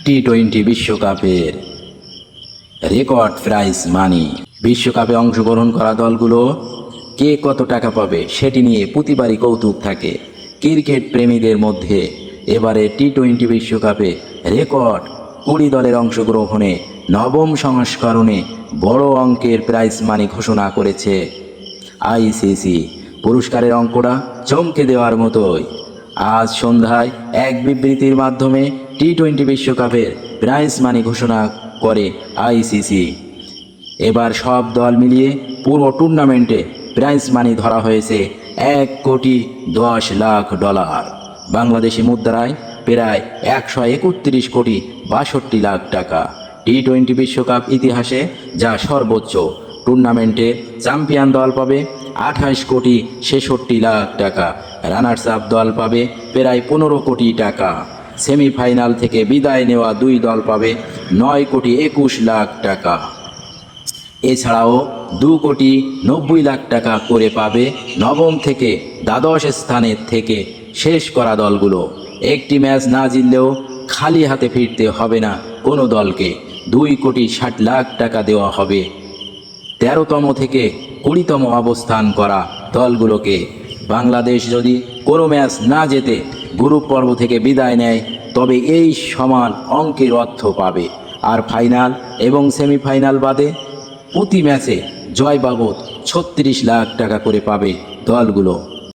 টি-20 বিশ্বকাপের record prize money. বিশ্বকাপে অংশগ্রহণ করা দলগুলো কে কত টাকা পাবে সেটি নিয়ে প্রতিবারই কৌতুক থাকে ক্রিকেট প্রেমীদের মধ্যে। এবারে টি-20 বিশ্বকাপে রেকর্ড 20 দলের অংশগ্রহণে নবম সংস্করণে বড় অঙ্কের প্রাইজ মানি ঘোষণা করেছে আইসিসি। পুরস্কারের অঙ্কটা চমকে দেওয়ার মতোই। আজ সন্ধ্যায় এক বিবৃতির মাধ্যমে টি-20 বিশ্বকাপের প্রাইজ মানি ঘোষণা করে আইসিসি। এবার সব দল মিলিয়ে পুরো টুর্নামেন্টে প্রাইজ মানি ধরা হয়েছে $1,10,00,000, বাংলাদেশি মুদ্রায় প্রায় 131,62,00,000 টাকা। টি-20 বিশ্বকাপ ইতিহাসে যা সর্বোচ্চ। টুর্নামেন্টে চ্যাম্পিয়ন দল পাবে 28,66,00,000 টাকা, রানার্স আপ দল পাবে প্রায় 15 কোটি টাকা, সেমিফাইনাল থেকে বিদায় নেওয়া 2 দল পাবে 9,21,00,000 টাকা। এছাড়াও 2,90,00,000 টাকা করে পাবে নবম থেকে দ্বাদশ স্থানের থেকে শেষ করা দলগুলো। একটি ম্যাচ না জিতলেও খালি হাতে ফিরতে হবে না কোনো দলকে। 2,60,00,000 টাকা দেওয়া হবে 13তম থেকে 20তম অবস্থান করা দলগুলোকে। বাংলাদেশ যদি কোনো ম্যাচ না জেতে গ্রুপ পর্ব থেকে বিদায় নেয় তবে এই সমান অঙ্কের অর্থ পাবে। আর ফাইনাল এবং সেমিফাইনাল বাদে প্রতি ম্যাচে জয় বাবদ 36 লাখ টাকা করে পাবে দলগুলো।